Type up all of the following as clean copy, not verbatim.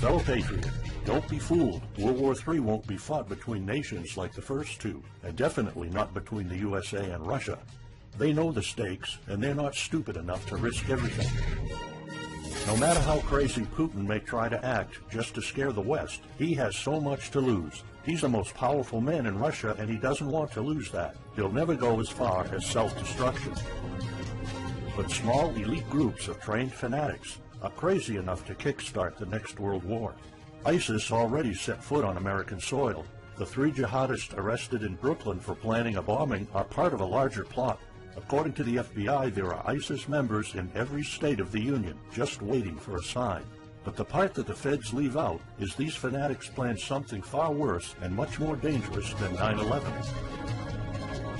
Fellow patriot, don't be fooled. World War III won't be fought between nations like the first two, and definitely not between the USA and Russia. They know the stakes, and they're not stupid enough to risk everything. No matter how crazy Putin may try to act just to scare the West, he has so much to lose. He's the most powerful man in Russia, and he doesn't want to lose that. He'll never go as far as self-destruction. But small elite groups of trained fanatics are crazy enough to kickstart the next world war. ISIS already set foot on American soil. The 3 jihadists arrested in Brooklyn for planning a bombing are part of a larger plot. According to the FBI, there are ISIS members in every state of the Union, just waiting for a sign. But the part that the feds leave out is these fanatics planned something far worse and much more dangerous than 9/11.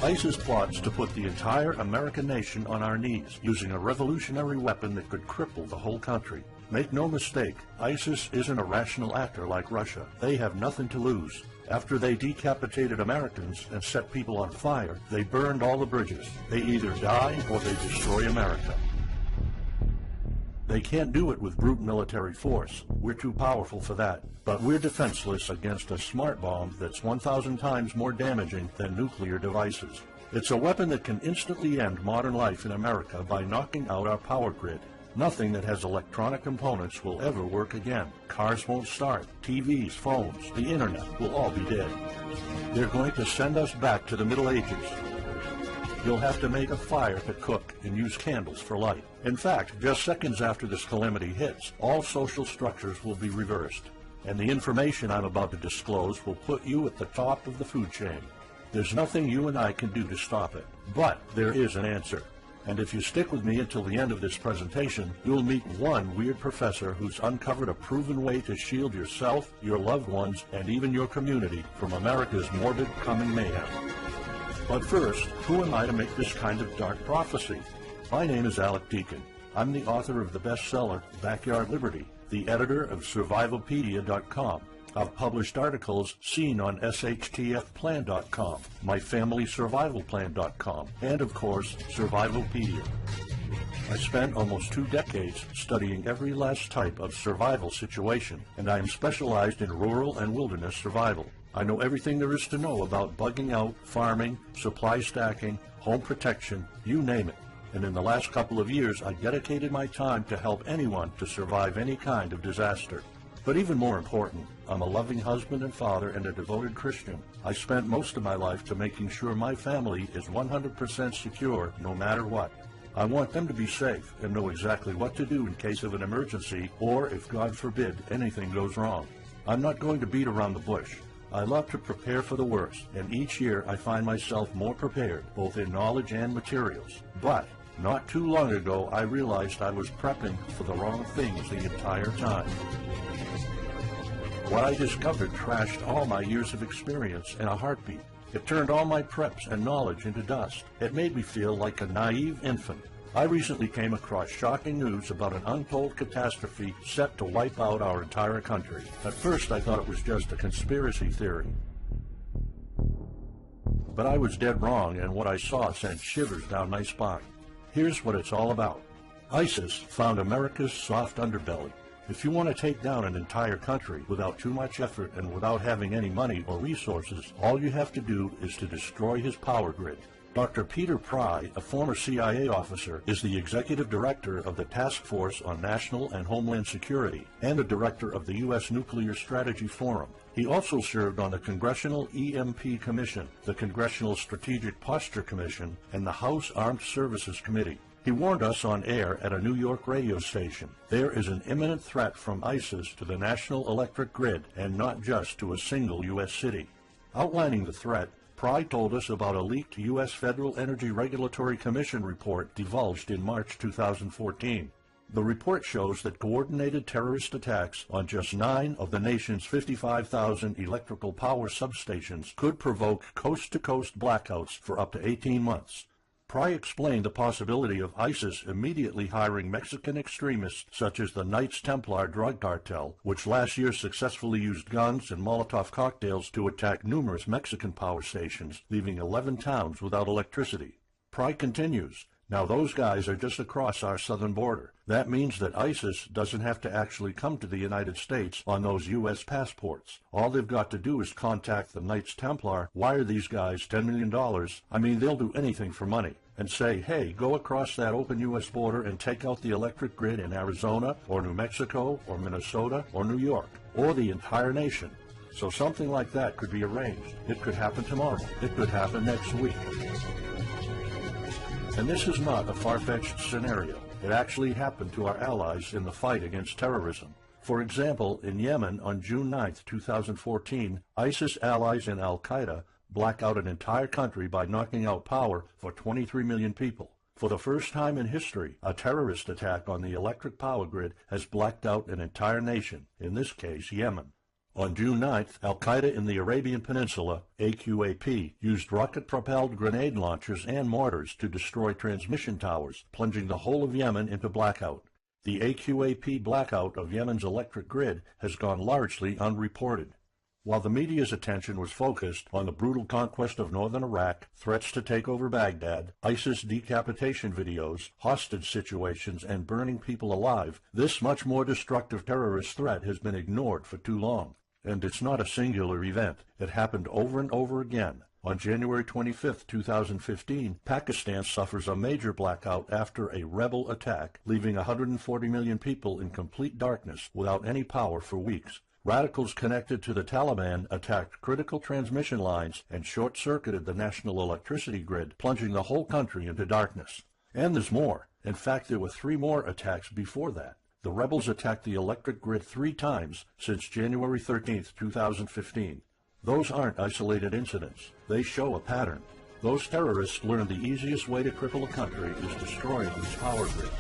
ISIS plots to put the entire American nation on our knees, using a revolutionary weapon that could cripple the whole country. Make no mistake, ISIS isn't a rational actor like Russia. They have nothing to lose. After they decapitated Americans and set people on fire, they burned all the bridges. They either die or they destroy America. They can't do it with brute military force. We're too powerful for that. But we're defenseless against a smart bomb that's 1,000 times more damaging than nuclear devices. It's a weapon that can instantly end modern life in America by knocking out our power grid. Nothing that has electronic components will ever work again. Cars won't start. TVs, phones, the internet will all be dead. They're going to send us back to the Middle Ages. You'll have to make a fire to cook and use candles for light. In fact, just seconds after this calamity hits, all social structures will be reversed. And the information I'm about to disclose will put you at the top of the food chain. There's nothing you and I can do to stop it. But there is an answer. And if you stick with me until the end of this presentation, you'll meet one weird professor who's uncovered a proven way to shield yourself, your loved ones, and even your community from America's morbid coming mayhem. But first, who am I to make this kind of dark prophecy? My name is Alec Deacon. I'm the author of the bestseller, Backyard Liberty, the editor of Survivalopedia.com. I've published articles seen on SHTFplan.com, MyFamilySurvivalPlan.com, and of course, Survivalopedia. I spent almost 2 decades studying every last type of survival situation, and I am specialized in rural and wilderness survival. I know everything there is to know about bugging out, farming, supply stacking, home protection, you name it. And in the last couple of years, I dedicated my time to help anyone to survive any kind of disaster. But even more important, I'm a loving husband and father and a devoted Christian. I spent most of my life to making sure my family is 100% secure no matter what. I want them to be safe and know exactly what to do in case of an emergency or, if God forbid, anything goes wrong. I'm not going to beat around the bush. I love to prepare for the worst, and each year I find myself more prepared, both in knowledge and materials. But not too long ago, I realized I was prepping for the wrong things the entire time. What I discovered trashed all my years of experience in a heartbeat. It turned all my preps and knowledge into dust. It made me feel like a naive infant. I recently came across shocking news about an untold catastrophe set to wipe out our entire country. At first, I thought it was just a conspiracy theory. But I was dead wrong, and what I saw sent shivers down my spine. Here's what it's all about. ISIS found America's soft underbelly. If you want to take down an entire country without too much effort and without having any money or resources, all you have to do is to destroy his power grid. Dr. Peter Pry, a former CIA officer, is the executive director of the Task Force on National and Homeland Security and the director of the U.S. Nuclear Strategy Forum. He also served on the Congressional EMP Commission, the Congressional Strategic Posture Commission, and the House Armed Services Committee. He warned us on air at a New York radio station. There is an imminent threat from ISIS to the national electric grid, and not just to a single U.S. city. Outlining the threat, Pry told us about a leaked U.S. Federal Energy Regulatory Commission report divulged in March 2014. The report shows that coordinated terrorist attacks on just 9 of the nation's 55,000 electrical power substations could provoke coast-to-coast blackouts for up to 18 months. Pry explained the possibility of ISIS immediately hiring Mexican extremists such as the Knights Templar drug cartel, which last year successfully used guns and Molotov cocktails to attack numerous Mexican power stations, leaving 11 towns without electricity. Pry continues, Now those guys are just across our southern border. That means that ISIS doesn't have to actually come to the United States on those U.S. passports. All they've got to do is contact the Knights Templar, wire these guys $10 million, I mean they'll do anything for money, and say, hey, go across that open U.S. border and take out the electric grid in Arizona or New Mexico or Minnesota or New York or the entire nation. So something like that could be arranged. It could happen tomorrow. It could happen next week. And this is not a far-fetched scenario. It actually happened to our allies in the fight against terrorism. For example, in Yemen on June 9, 2014, ISIS allies in al-Qaeda black out an entire country by knocking out power for 23 million people. For the first time in history, a terrorist attack on the electric power grid has blacked out an entire nation, in this case Yemen. On June 9th, al-Qaeda in the Arabian Peninsula, AQAP, used rocket-propelled grenade launchers and mortars to destroy transmission towers, plunging the whole of Yemen into blackout. The AQAP blackout of Yemen's electric grid has gone largely unreported. While the media's attention was focused on the brutal conquest of northern Iraq, threats to take over Baghdad, ISIS decapitation videos, hostage situations, and burning people alive, this much more destructive terrorist threat has been ignored for too long. And it's not a singular event. It happened over and over again. On January 25, 2015, Pakistan suffers a major blackout after a rebel attack, leaving 140 million people in complete darkness without any power for weeks. Radicals connected to the Taliban attacked critical transmission lines and short-circuited the national electricity grid, plunging the whole country into darkness. And there's more. In fact, there were 3 more attacks before that. The rebels attacked the electric grid 3 times since January 13, 2015. Those aren't isolated incidents. They show a pattern. Those terrorists learned the easiest way to cripple a country is destroying its power grid.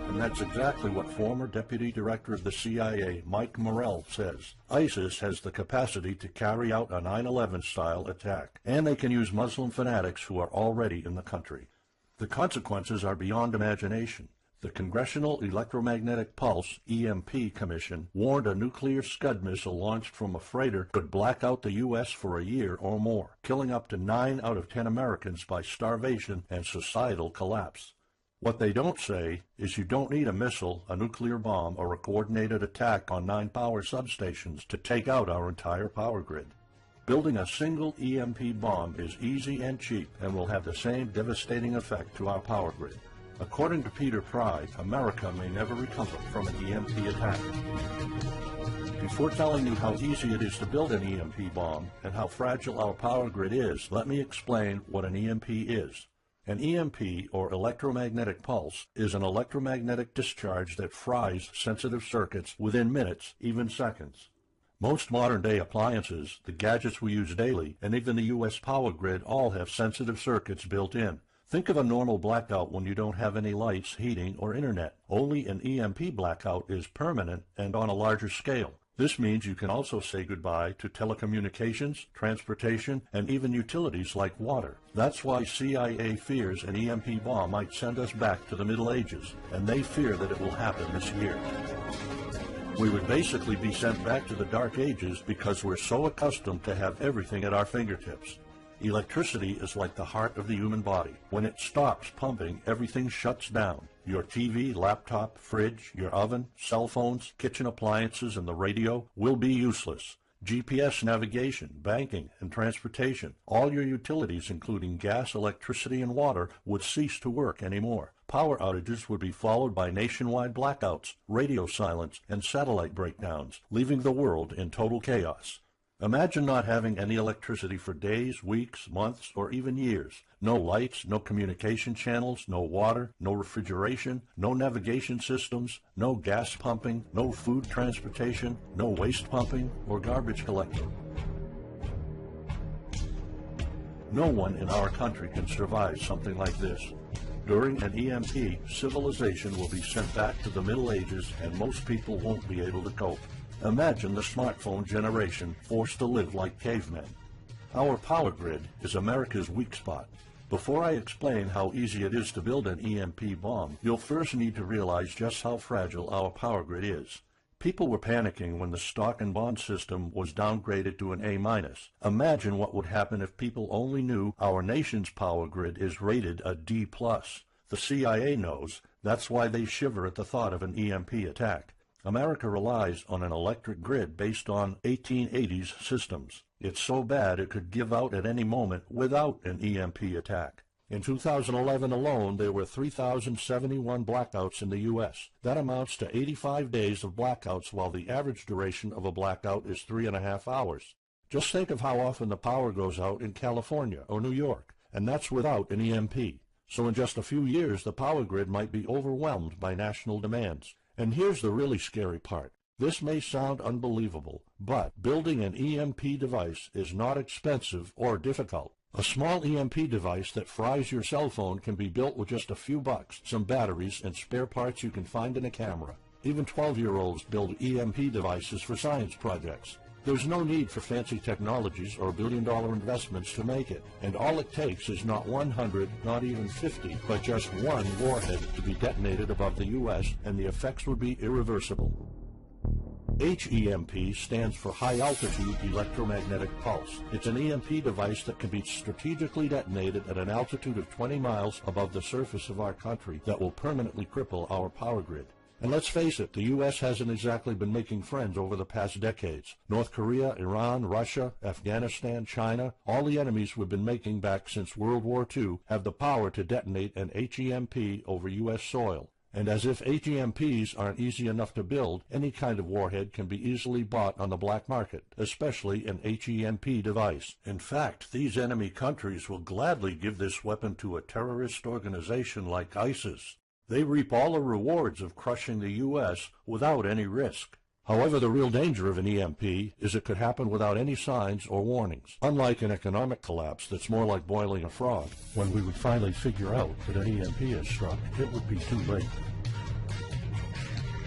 And that's exactly what former Deputy Director of the CIA, Mike Morrell, says. ISIS has the capacity to carry out a 9/11-style attack, and they can use Muslim fanatics who are already in the country. The consequences are beyond imagination. The Congressional Electromagnetic Pulse, EMP, Commission warned a nuclear Scud missile launched from a freighter could black out the U.S. for a year or more, killing up to 9 out of 10 Americans by starvation and societal collapse. What they don't say is you don't need a missile, a nuclear bomb, or a coordinated attack on 9 power substations to take out our entire power grid. Building a single EMP bomb is easy and cheap and will have the same devastating effect to our power grid. According to Peter Pry, America may never recover from an EMP attack. Before telling you how easy it is to build an EMP bomb and how fragile our power grid is, let me explain what an EMP is. An EMP, or electromagnetic pulse, is an electromagnetic discharge that fries sensitive circuits within minutes, even seconds. Most modern-day appliances, the gadgets we use daily, and even the U.S. power grid all have sensitive circuits built in. Think of a normal blackout when you don't have any lights, heating, or internet. Only an EMP blackout is permanent and on a larger scale. This means you can also say goodbye to telecommunications, transportation, and even utilities like water. That's why CIA fears an EMP bomb might send us back to the Middle Ages, and they fear that it will happen this year. We would basically be sent back to the Dark Ages because we're so accustomed to have everything at our fingertips. Electricity is like the heart of the human body. When it stops pumping, everything shuts down. Your TV, laptop, fridge, your oven, cell phones, kitchen appliances, and the radio will be useless. GPS navigation, banking, and transportation, all your utilities, including gas, electricity, and water, would cease to work anymore. Power outages would be followed by nationwide blackouts, radio silence, and satellite breakdowns, leaving the world in total chaos. Imagine not having any electricity for days, weeks, months, or even years. No lights, no communication channels, no water, no refrigeration, no navigation systems, no gas pumping, no food transportation, no waste pumping, or garbage collecting. No one in our country can survive something like this. During an EMP, civilization will be sent back to the Middle Ages and most people won't be able to cope. Imagine the smartphone generation forced to live like cavemen. Our power grid is America's weak spot. Before I explain how easy it is to build an EMP bomb, you'll first need to realize just how fragile our power grid is. People were panicking when the stock and bond system was downgraded to an A-. Imagine what would happen if people only knew our nation's power grid is rated a D+. The CIA knows. That's why they shiver at the thought of an EMP attack. America relies on an electric grid based on 1880s systems. It's so bad it could give out at any moment without an EMP attack. In 2011 alone, there were 3,071 blackouts in the U.S. That amounts to 85 days of blackouts, while the average duration of a blackout is 3.5 hours. Just think of how often the power goes out in California or New York, and that's without an EMP. So in just a few years, the power grid might be overwhelmed by national demands. And here's the really scary part. This may sound unbelievable, but building an EMP device is not expensive or difficult. A small EMP device that fries your cell phone can be built with just a few bucks, some batteries, and spare parts you can find in a camera. Even 12-year-olds build EMP devices for science projects. There's no need for fancy technologies or billion-dollar investments to make it, and all it takes is not 100, not even 50, but just one warhead to be detonated above the U.S., and the effects would be irreversible. HEMP stands for High Altitude Electromagnetic Pulse. It's an EMP device that can be strategically detonated at an altitude of 20 miles above the surface of our country that will permanently cripple our power grid. And let's face it, the U.S. hasn't exactly been making friends over the past decades. North Korea, Iran, Russia, Afghanistan, China, all the enemies we've been making back since World War II have the power to detonate an HEMP over U.S. soil. And as if HEMPs aren't easy enough to build, any kind of warhead can be easily bought on the black market, especially an HEMP device. In fact, these enemy countries will gladly give this weapon to a terrorist organization like ISIS. They reap all the rewards of crushing the U.S. without any risk. However, the real danger of an EMP is it could happen without any signs or warnings. Unlike an economic collapse that's more like boiling a frog, when we would finally figure out that an EMP has struck, it would be too late.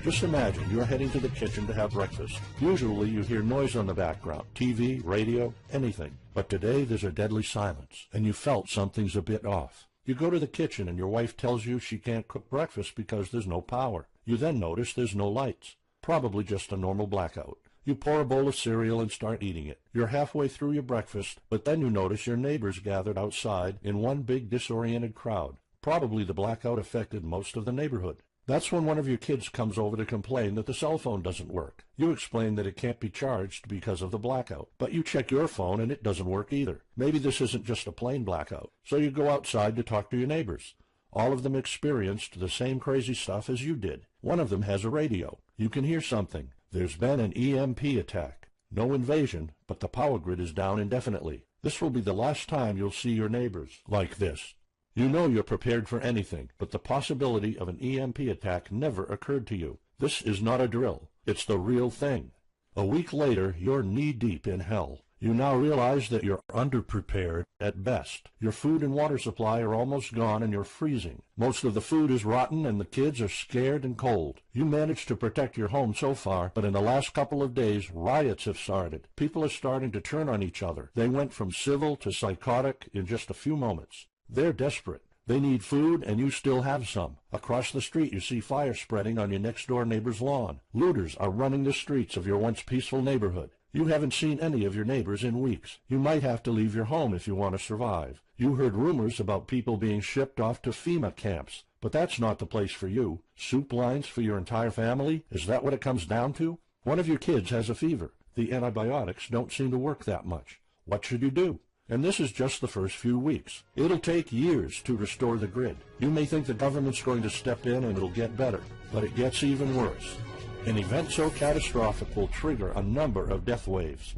Just imagine you're heading to the kitchen to have breakfast. Usually you hear noise on the background, TV, radio, anything. But today there's a deadly silence, and you felt something's a bit off. You go to the kitchen and your wife tells you she can't cook breakfast because there's no power. You then notice there's no lights. Probably just a normal blackout. You pour a bowl of cereal and start eating it. You're halfway through your breakfast, but then you notice your neighbors gathered outside in one big disoriented crowd. Probably the blackout affected most of the neighborhood. That's when one of your kids comes over to complain that the cell phone doesn't work. You explain that it can't be charged because of the blackout, but you check your phone and it doesn't work either. Maybe this isn't just a plain blackout, so you go outside to talk to your neighbors. All of them experienced the same crazy stuff as you did. One of them has a radio. You can hear something. There's been an EMP attack. No invasion, but the power grid is down indefinitely. This will be the last time you'll see your neighbors like this. You know you're prepared for anything, but the possibility of an EMP attack never occurred to you. This is not a drill. It's the real thing. A week later, you're knee-deep in hell. You now realize that you're underprepared at best. Your food and water supply are almost gone and you're freezing. Most of the food is rotten and the kids are scared and cold. You managed to protect your home so far, but in the last couple of days, riots have started. People are starting to turn on each other. They went from civil to psychotic in just a few moments. They're desperate. They need food, and you still have some. Across the street, you see fire spreading on your next-door neighbor's lawn. Looters are running the streets of your once peaceful neighborhood. You haven't seen any of your neighbors in weeks. You might have to leave your home if you want to survive. You heard rumors about people being shipped off to FEMA camps, but that's not the place for you. Soup lines for your entire family? Is that what it comes down to? One of your kids has a fever. The antibiotics don't seem to work that much. What should you do? And this is just the first few weeks. It'll take years to restore the grid. You may think the government's going to step in and it'll get better, but it gets even worse. An event so catastrophic will trigger a number of death waves.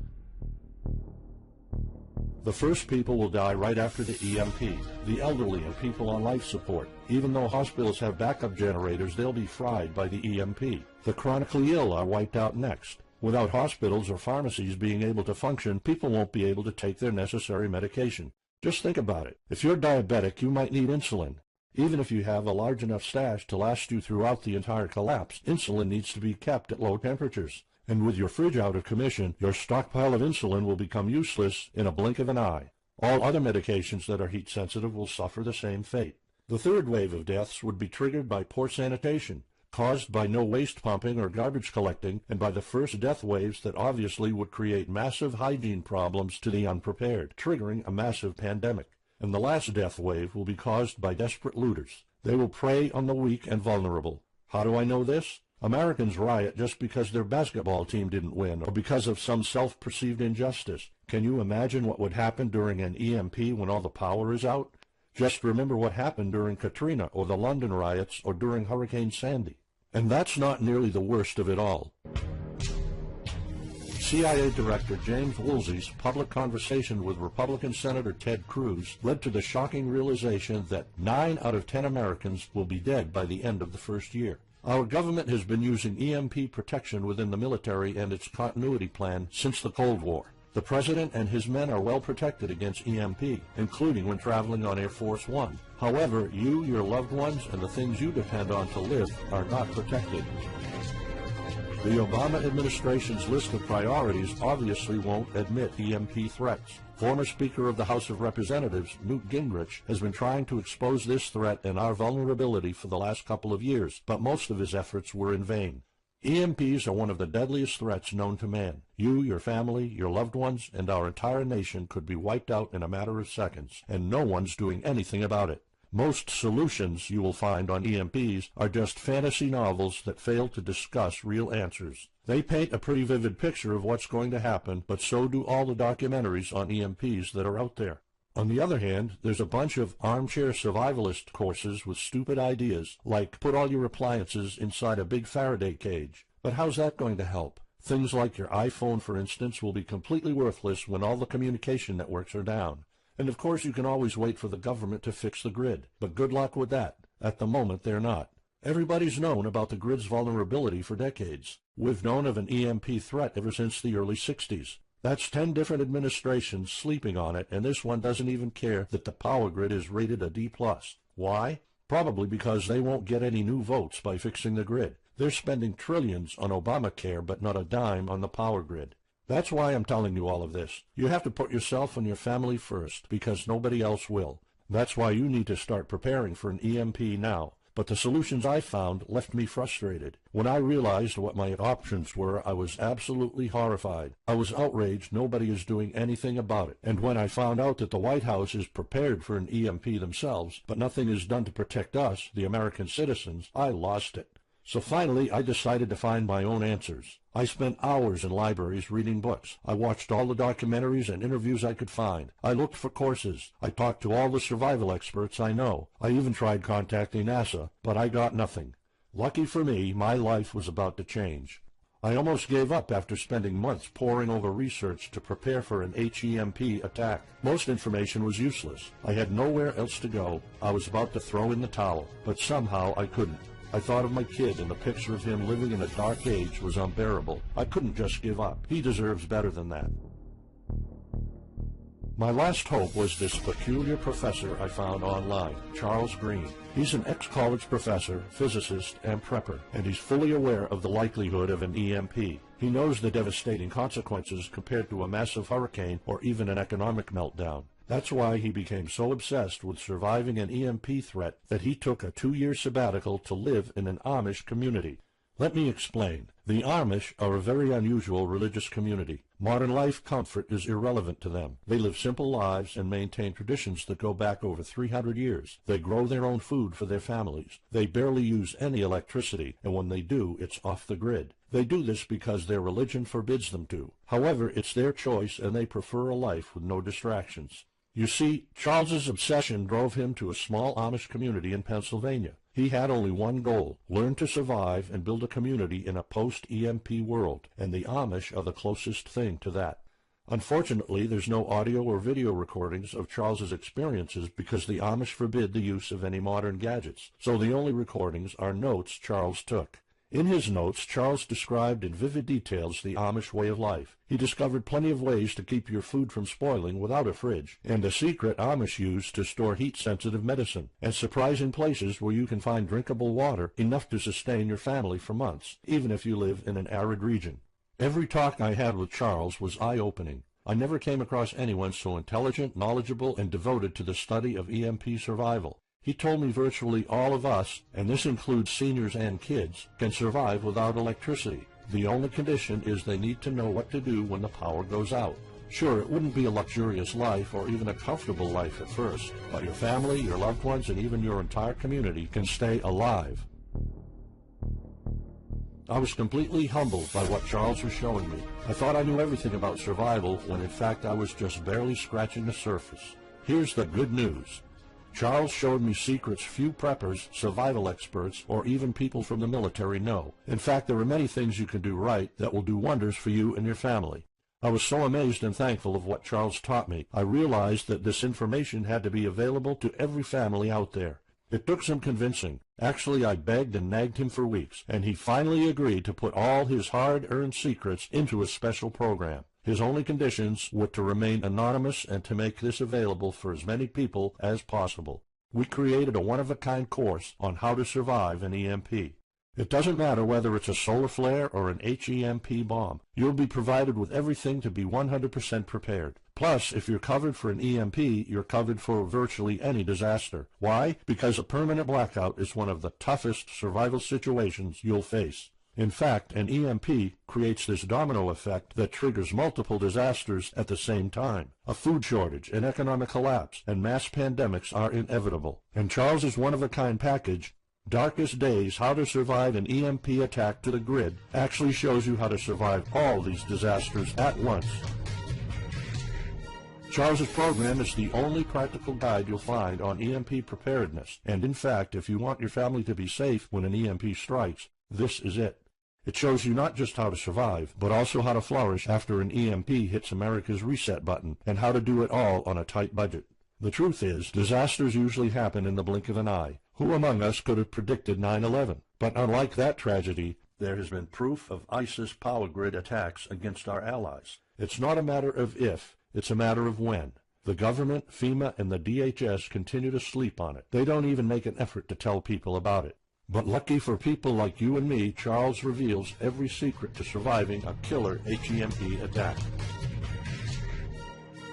The first people will die right after the EMP, the elderly and people on life support. Even though hospitals have backup generators, they'll be fried by the EMP. The chronically ill are wiped out next. Without hospitals or pharmacies being able to function, people won't be able to take their necessary medication. Just think about it. If you're diabetic, you might need insulin. Even if you have a large enough stash to last you throughout the entire collapse, insulin needs to be kept at low temperatures. And with your fridge out of commission, your stockpile of insulin will become useless in a blink of an eye. All other medications that are heat sensitive will suffer the same fate. The third wave of deaths would be triggered by poor sanitation. caused by no waste pumping or garbage collecting, and by the first death waves that obviously would create massive hygiene problems to the unprepared, triggering a massive pandemic. And the last death wave will be caused by desperate looters. They will prey on the weak and vulnerable. How do I know this? Americans riot just because their basketball team didn't win or because of some self-perceived injustice. Can you imagine what would happen during an EMP when all the power is out? Just remember what happened during Katrina or the London riots or during Hurricane Sandy. And that's not nearly the worst of it all. CIA Director James Woolsey's public conversation with Republican Senator Ted Cruz led to the shocking realization that 9 out of 10 Americans will be dead by the end of the first year. Our government has been using EMP protection within the military and its continuity plan since the Cold War. The President and his men are well protected against EMP, including when traveling on Air Force One. However, you, your loved ones, and the things you depend on to live are not protected. The Obama administration's list of priorities obviously won't admit EMP threats. Former Speaker of the House of Representatives, Newt Gingrich, has been trying to expose this threat and our vulnerability for the last couple of years, but most of his efforts were in vain. EMPs are one of the deadliest threats known to man. You, your family, your loved ones, and our entire nation could be wiped out in a matter of seconds, and no one's doing anything about it. Most solutions you will find on EMPs are just fantasy novels that fail to discuss real answers. They paint a pretty vivid picture of what's going to happen, but so do all the documentaries on EMPs that are out there. On the other hand, there's a bunch of armchair survivalist courses with stupid ideas, like put all your appliances inside a big Faraday cage. But how's that going to help? Things like your iPhone, for instance, will be completely worthless when all the communication networks are down. And of course you can always wait for the government to fix the grid, but good luck with that. At the moment they're not. Everybody's known about the grid's vulnerability for decades. We've known of an EMP threat ever since the early 60s. That's 10 different administrations sleeping on it, and this one doesn't even care that the power grid is rated a D+. Why? Probably because they won't get any new votes by fixing the grid. They're spending trillions on Obamacare, but not a dime on the power grid. That's why I'm telling you all of this. You have to put yourself and your family first, because nobody else will. That's why you need to start preparing for an EMP now. But the solutions I found left me frustrated. When I realized what my options were, I was absolutely horrified. I was outraged nobody is doing anything about it. And when I found out that the White House is prepared for an EMP themselves, but nothing is done to protect us, the American citizens, I lost it. So finally, I decided to find my own answers. I spent hours in libraries reading books. I watched all the documentaries and interviews I could find. I looked for courses. I talked to all the survival experts I know. I even tried contacting NASA, but I got nothing. Lucky for me, my life was about to change. I almost gave up after spending months poring over research to prepare for an HEMP attack. Most information was useless. I had nowhere else to go. I was about to throw in the towel, but somehow I couldn't. I thought of my kid, and the picture of him living in a dark age was unbearable. I couldn't just give up. He deserves better than that. My last hope was this peculiar professor I found online, Charles Green. He's an ex-college professor, physicist, and prepper, and he's fully aware of the likelihood of an EMP. He knows the devastating consequences compared to a massive hurricane or even an economic meltdown. That's why he became so obsessed with surviving an EMP threat that he took a 2-year sabbatical to live in an Amish community. Let me explain. The Amish are a very unusual religious community. Modern life comfort is irrelevant to them. They live simple lives and maintain traditions that go back over 300 years. They grow their own food for their families. They barely use any electricity, and when they do, it's off the grid. They do this because their religion forbids them to. However, it's their choice, and they prefer a life with no distractions. You see, Charles's obsession drove him to a small Amish community in Pennsylvania. He had only one goal: learn to survive and build a community in a post-EMP world, and the Amish are the closest thing to that. Unfortunately, there's no audio or video recordings of Charles's experiences because the Amish forbid the use of any modern gadgets, so the only recordings are notes Charles took. In his notes, Charles described in vivid details the Amish way of life. He discovered plenty of ways to keep your food from spoiling without a fridge, and a secret Amish use to store heat-sensitive medicine, and surprising places where you can find drinkable water enough to sustain your family for months, even if you live in an arid region. Every talk I had with Charles was eye-opening. I never came across anyone so intelligent, knowledgeable, and devoted to the study of EMP survival. He told me virtually all of us, and this includes seniors and kids, can survive without electricity. The only condition is they need to know what to do when the power goes out. Sure, it wouldn't be a luxurious life or even a comfortable life at first, but your family, your loved ones, and even your entire community can stay alive. I was completely humbled by what Charles was showing me. I thought I knew everything about survival when in fact I was just barely scratching the surface. Here's the good news. Charles showed me secrets few preppers, survival experts, or even people from the military know. In fact, there are many things you can do right that will do wonders for you and your family. I was so amazed and thankful of what Charles taught me. I realized that this information had to be available to every family out there. It took some convincing. Actually, I begged and nagged him for weeks, and he finally agreed to put all his hard-earned secrets into a special program. His only conditions were to remain anonymous and to make this available for as many people as possible. We created a one-of-a-kind course on how to survive an EMP. It doesn't matter whether it's a solar flare or an HEMP bomb. You'll be provided with everything to be 100% prepared. Plus, if you're covered for an EMP, you're covered for virtually any disaster. Why? Because a permanent blackout is one of the toughest survival situations you'll face. In fact, an EMP creates this domino effect that triggers multiple disasters at the same time. A food shortage, an economic collapse, and mass pandemics are inevitable. And Charles's one-of-a-kind package, Darkest Days, How to Survive an EMP Attack to the Grid, actually shows you how to survive all these disasters at once. Charles's program is the only practical guide you'll find on EMP preparedness, and in fact, if you want your family to be safe when an EMP strikes, this is it. It shows you not just how to survive, but also how to flourish after an EMP hits America's reset button, and how to do it all on a tight budget. The truth is, disasters usually happen in the blink of an eye. Who among us could have predicted 9/11? But unlike that tragedy, there has been proof of ISIS power grid attacks against our allies. It's not a matter of if, it's a matter of when. The government, FEMA, and the DHS continue to sleep on it. They don't even make an effort to tell people about it. But lucky for people like you and me, Charles reveals every secret to surviving a killer HEMP attack.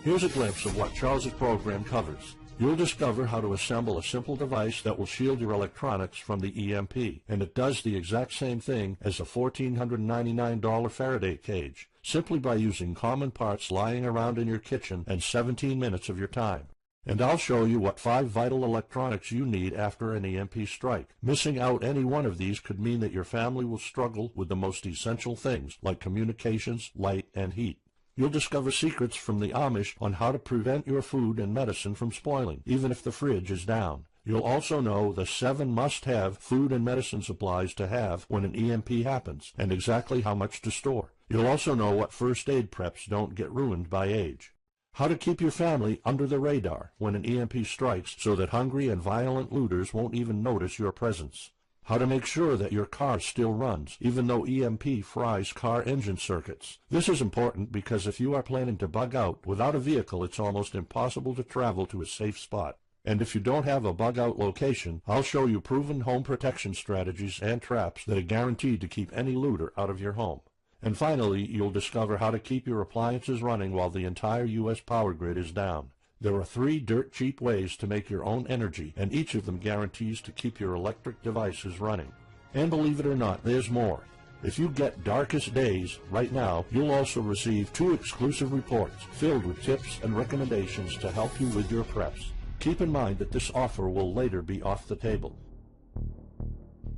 Here's a glimpse of what Charles's program covers. You'll discover how to assemble a simple device that will shield your electronics from the EMP, and it does the exact same thing as a $1,499 Faraday cage, simply by using common parts lying around in your kitchen and 17 minutes of your time. And I'll show you what 5 vital electronics you need after an EMP strike. Missing out any one of these could mean that your family will struggle with the most essential things, like communications, light, and heat. You'll discover secrets from the Amish on how to prevent your food and medicine from spoiling, even if the fridge is down. You'll also know the 7 must-have food and medicine supplies to have when an EMP happens, and exactly how much to store. You'll also know what first aid preps don't get ruined by age. How to keep your family under the radar when an EMP strikes so that hungry and violent looters won't even notice your presence. How to make sure that your car still runs, even though EMP fries car engine circuits. This is important because if you are planning to bug out, without a vehicle it's almost impossible to travel to a safe spot. And if you don't have a bug-out location, I'll show you proven home protection strategies and traps that are guaranteed to keep any looter out of your home. And finally, you'll discover how to keep your appliances running while the entire U.S. power grid is down. There are 3 dirt-cheap ways to make your own energy, and each of them guarantees to keep your electric devices running. And believe it or not, there's more. If you get Darkest Days right now, you'll also receive 2 exclusive reports filled with tips and recommendations to help you with your preps. Keep in mind that this offer will later be off the table.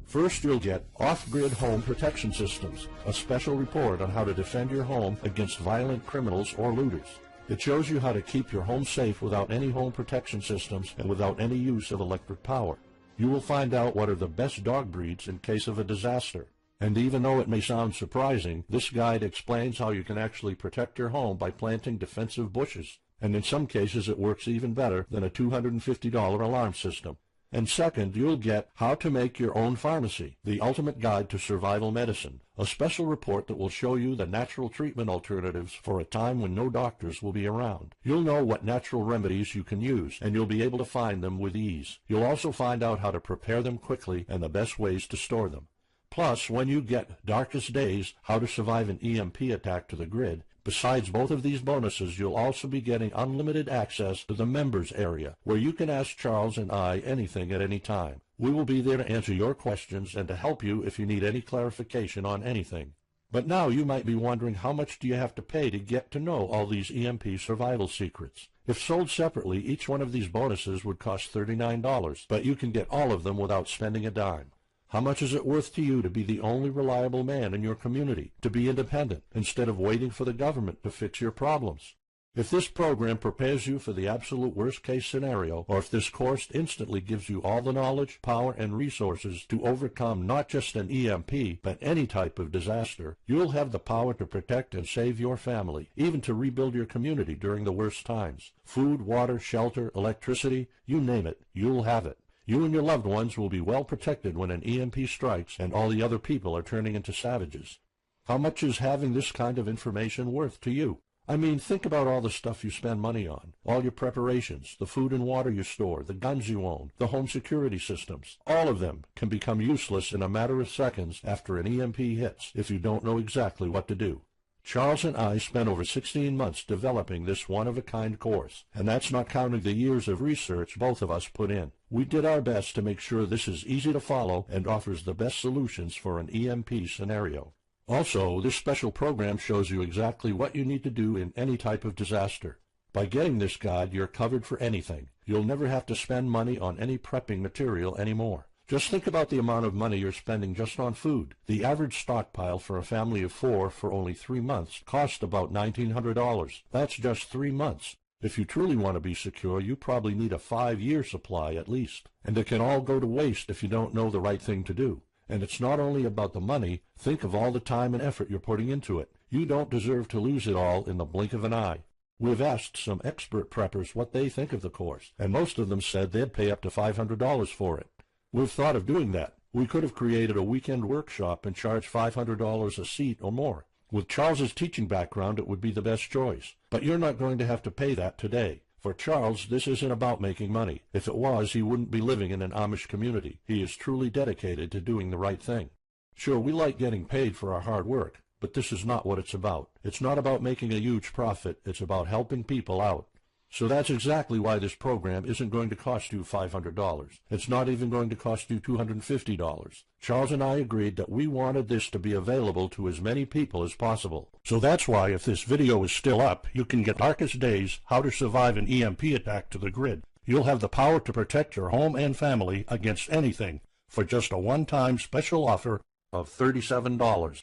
First, you'll get Off-Grid Home Protection Systems, a special report on how to defend your home against violent criminals or looters. It shows you how to keep your home safe without any home protection systems and without any use of electric power. You will find out what are the best dog breeds in case of a disaster. And even though it may sound surprising, this guide explains how you can actually protect your home by planting defensive bushes. And in some cases it works even better than a $250 alarm system. And second, you'll get How to Make Your Own Pharmacy, the ultimate guide to survival medicine, a special report that will show you the natural treatment alternatives for a time when no doctors will be around. You'll know what natural remedies you can use, and you'll be able to find them with ease. You'll also find out how to prepare them quickly and the best ways to store them. Plus, when you get Darkest Days, How to Survive an EMP Attack to the Grid, Besides both of these bonuses, you'll also be getting unlimited access to the members area, where you can ask Charles and I anything at any time. We will be there to answer your questions and to help you if you need any clarification on anything. But now you might be wondering, how much do you have to pay to get to know all these EMP survival secrets? If sold separately, each one of these bonuses would cost $39, but you can get all of them without spending a dime. How much is it worth to you to be the only reliable man in your community, to be independent, instead of waiting for the government to fix your problems? If this program prepares you for the absolute worst-case scenario, or if this course instantly gives you all the knowledge, power, and resources to overcome not just an EMP, but any type of disaster, you'll have the power to protect and save your family, even to rebuild your community during the worst times. Food, water, shelter, electricity, you name it, you'll have it. You and your loved ones will be well protected when an EMP strikes and all the other people are turning into savages. How much is having this kind of information worth to you? I mean, think about all the stuff you spend money on, all your preparations, the food and water you store, the guns you own, the home security systems. All of them can become useless in a matter of seconds after an EMP hits if you don't know exactly what to do. Charles and I spent over 16 months developing this one-of-a-kind course, and that's not counting the years of research both of us put in. We did our best to make sure this is easy to follow and offers the best solutions for an EMP scenario. Also, this special program shows you exactly what you need to do in any type of disaster. By getting this guide, you're covered for anything. You'll never have to spend money on any prepping material anymore. Just think about the amount of money you're spending just on food. The average stockpile for a family of 4 for only 3 months costs about $1,900. That's just 3 months. If you truly want to be secure, you probably need a 5-year supply at least. And it can all go to waste if you don't know the right thing to do. And it's not only about the money. Think of all the time and effort you're putting into it. You don't deserve to lose it all in the blink of an eye. We've asked some expert preppers what they think of the course, and most of them said they'd pay up to $500 for it. We've thought of doing that. We could have created a weekend workshop and charged $500 a seat or more. With Charles's teaching background, it would be the best choice. But you're not going to have to pay that today. For Charles, this isn't about making money. If it was, he wouldn't be living in an Amish community. He is truly dedicated to doing the right thing. Sure, we like getting paid for our hard work, but this is not what it's about. It's not about making a huge profit. It's about helping people out. So that's exactly why this program isn't going to cost you $500. It's not even going to cost you $250. Charles and I agreed that we wanted this to be available to as many people as possible. So that's why, if this video is still up, you can get Darkest Days, How to Survive an EMP Attack to the grid. You'll have the power to protect your home and family against anything for just a one-time special offer of $37.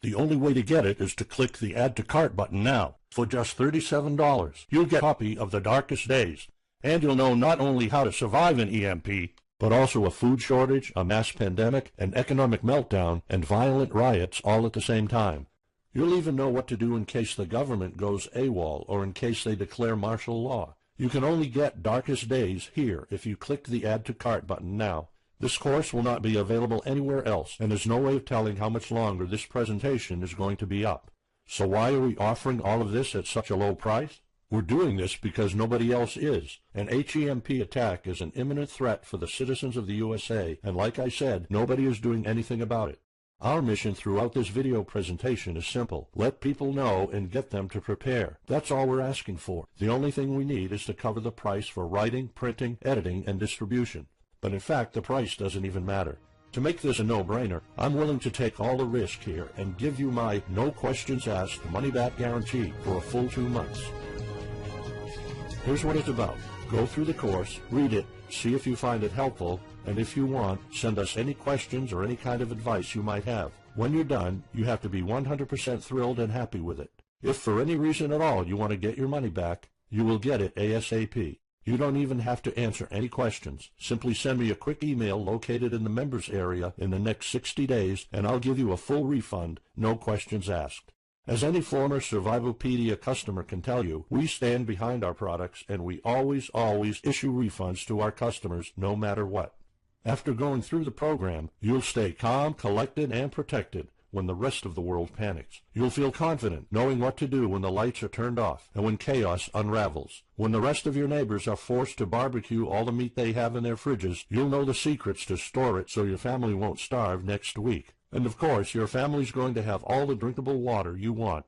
The only way to get it is to click the Add to Cart button now. For just $37, you'll get a copy of The Darkest Days, and you'll know not only how to survive an EMP, but also a food shortage, a mass pandemic, an economic meltdown, and violent riots all at the same time. You'll even know what to do in case the government goes AWOL or in case they declare martial law. You can only get Darkest Days here if you click the Add to Cart button now. This course will not be available anywhere else, and there's no way of telling how much longer this presentation is going to be up. So why are we offering all of this at such a low price? We're doing this because nobody else is. An HEMP attack is an imminent threat for the citizens of the USA, and like I said, nobody is doing anything about it. Our mission throughout this video presentation is simple. Let people know and get them to prepare. That's all we're asking for. The only thing we need is to cover the price for writing, printing, editing, and distribution. But in fact, the price doesn't even matter. To make this a no-brainer, I'm willing to take all the risk here and give you my no questions asked money-back guarantee for a full 2 months. Here's what it's about. Go through the course, read it, see if you find it helpful, and if you want, send us any questions or any kind of advice you might have. When you're done, you have to be 100% thrilled and happy with it. If for any reason at all you want to get your money back, you will get it ASAP. You don't even have to answer any questions. Simply send me a quick email located in the members area in the next 60 days, and I'll give you a full refund, no questions asked. As any former Survivalpedia customer can tell you, we stand behind our products, and we always issue refunds to our customers no matter what. After going through the program, you'll stay calm, collected, and protected when the rest of the world panics. You'll feel confident knowing what to do when the lights are turned off and when chaos unravels. When the rest of your neighbors are forced to barbecue all the meat they have in their fridges, you'll know the secrets to store it so your family won't starve next week. And of course, your family's going to have all the drinkable water you want.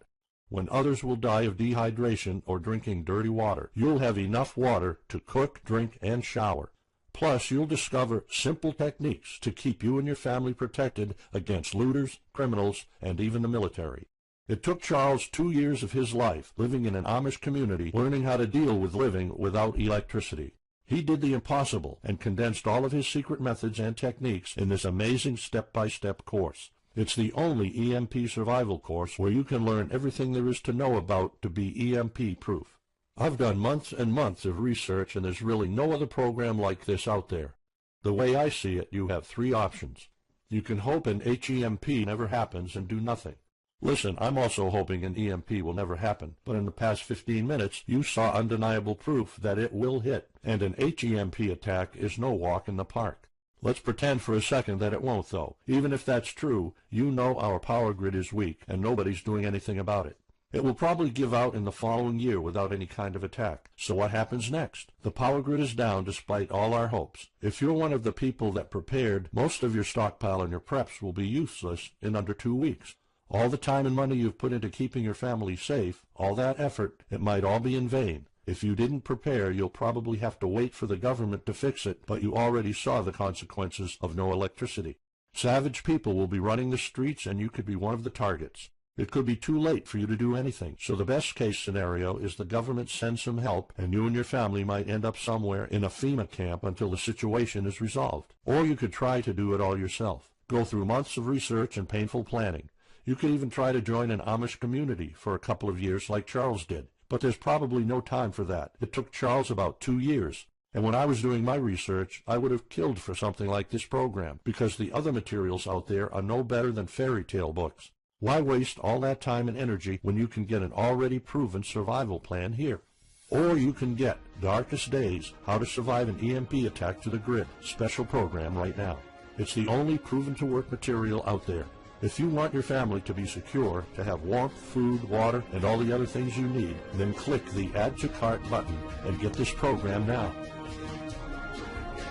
When others will die of dehydration or drinking dirty water, you'll have enough water to cook, drink, and shower. Plus, you'll discover simple techniques to keep you and your family protected against looters, criminals, and even the military. It took Charles 2 years of his life living in an Amish community learning how to deal with living without electricity. He did the impossible and condensed all of his secret methods and techniques in this amazing step-by-step course. It's the only EMP survival course where you can learn everything there is to know about to be EMP-proof. I've done months and months of research, and there's really no other program like this out there. The way I see it, you have 3 options. You can hope an HEMP never happens and do nothing. Listen, I'm also hoping an EMP will never happen, but in the past 15 minutes, you saw undeniable proof that it will hit, and an HEMP attack is no walk in the park. Let's pretend for a second that it won't, though. Even if that's true, you know our power grid is weak, and nobody's doing anything about it. It will probably give out in the following year without any kind of attack. So what happens next? The power grid is down despite all our hopes. If you're one of the people that prepared, most of your stockpile and your preps will be useless in under 2 weeks. All the time and money you've put into keeping your family safe, all that effort, it might all be in vain. If you didn't prepare, you'll probably have to wait for the government to fix it, but you already saw the consequences of no electricity. Savage people will be running the streets, and you could be one of the targets. It could be too late for you to do anything, so the best case scenario is the government sends some help, and you and your family might end up somewhere in a FEMA camp until the situation is resolved. Or you could try to do it all yourself. Go through months of research and painful planning. You could even try to join an Amish community for a couple of years like Charles did. But there's probably no time for that. It took Charles about 2 years. And when I was doing my research, I would have killed for something like this program, because the other materials out there are no better than fairy tale books. Why waste all that time and energy when you can get an already proven survival plan here? Or you can get Darkest Days, How to Survive an EMP Attack to the Grid, special program right now. It's the only proven-to-work material out there. If you want your family to be secure, to have warmth, food, water, and all the other things you need, then click the Add to Cart button and get this program now.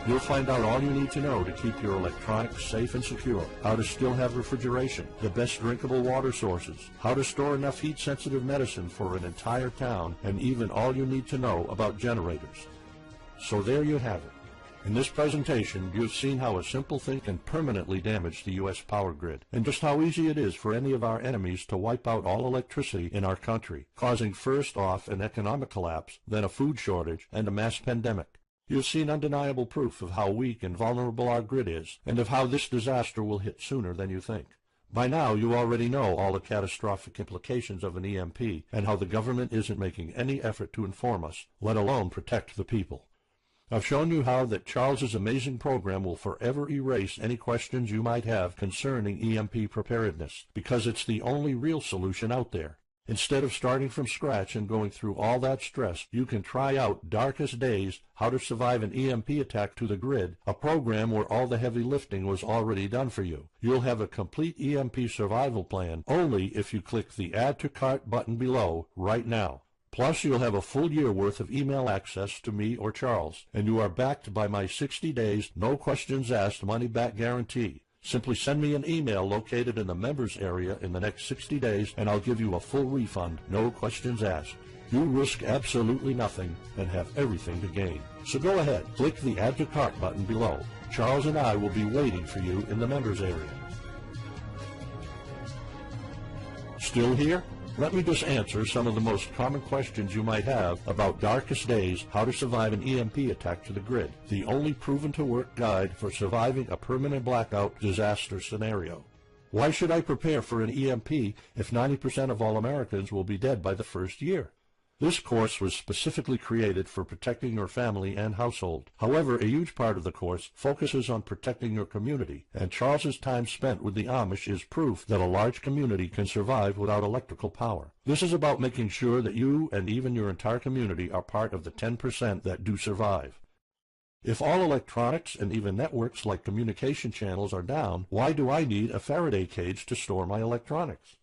You'll find out all you need to know to keep your electronics safe and secure, how to still have refrigeration, the best drinkable water sources, how to store enough heat-sensitive medicine for an entire town, and even all you need to know about generators. So there you have it. In this presentation, you've seen how a simple thing can permanently damage the U.S. power grid, and just how easy it is for any of our enemies to wipe out all electricity in our country, causing first off an economic collapse, then a food shortage, and a mass pandemic. You've seen undeniable proof of how weak and vulnerable our grid is, and of how this disaster will hit sooner than you think. By now, you already know all the catastrophic implications of an EMP, and how the government isn't making any effort to inform us, let alone protect the people. I've shown you how that Charles's amazing program will forever erase any questions you might have concerning EMP preparedness, because it's the only real solution out there. Instead of starting from scratch and going through all that stress, you can try out Darkest Days, How to Survive an EMP Attack to the Grid, a program where all the heavy lifting was already done for you. You'll have a complete EMP survival plan only if you click the Add to Cart button below right now. Plus, you'll have a full year worth of email access to me or Charles, and you are backed by my 60 days, no questions asked money-back guarantee. Simply send me an email located in the members area in the next 60 days, and I'll give you a full refund, no questions asked. You risk absolutely nothing and have everything to gain. So go ahead, click the Add to Cart button below. Charles and I will be waiting for you in the members area. Still here? Let me just answer some of the most common questions you might have about Darkest Days, How to Survive an EMP Attack to the Grid, the only proven-to-work guide for surviving a permanent blackout disaster scenario. Why should I prepare for an EMP if 90% of all Americans will be dead by the first year? This course was specifically created for protecting your family and household. However, a huge part of the course focuses on protecting your community, and Charles's time spent with the Amish is proof that a large community can survive without electrical power. This is about making sure that you and even your entire community are part of the 10% that do survive. If all electronics and even networks like communication channels are down, why do I need a Faraday cage to store my electronics?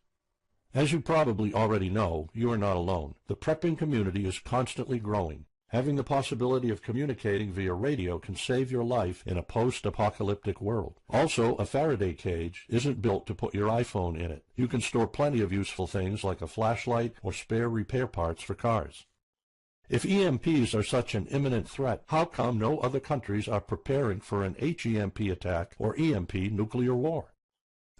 As you probably already know, you are not alone. The prepping community is constantly growing. Having the possibility of communicating via radio can save your life in a post-apocalyptic world. Also, a Faraday cage isn't built to put your iPhone in it. You can store plenty of useful things like a flashlight or spare repair parts for cars. If EMPs are such an imminent threat, how come no other countries are preparing for an HEMP attack or EMP nuclear war?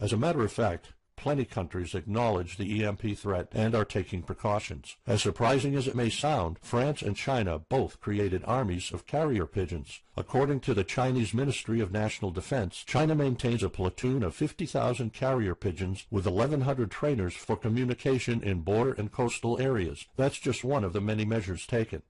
As a matter of fact, plenty countries acknowledge the EMP threat and are taking precautions. As surprising as it may sound, France and China both created armies of carrier pigeons. According to the Chinese Ministry of National Defense, China maintains a platoon of 50,000 carrier pigeons with 1,100 trainers for communication in border and coastal areas. That's just one of the many measures taken.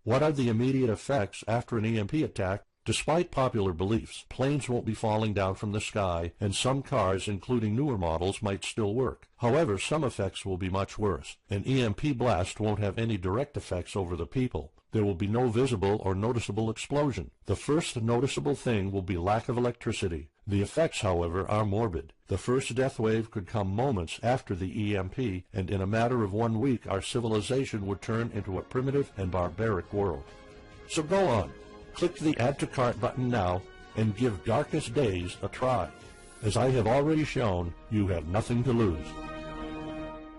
What are the immediate effects after an EMP attack? Despite popular beliefs, planes won't be falling down from the sky, and some cars, including newer models, might still work. However, some effects will be much worse. An EMP blast won't have any direct effects over the people. There will be no visible or noticeable explosion. The first noticeable thing will be lack of electricity. The effects, however, are morbid. The first death wave could come moments after the EMP, and in a matter of 1 week our civilization would turn into a primitive and barbaric world. So go on. Click the Add to Cart button now and give Darkest Days a try. As I have already shown, you have nothing to lose.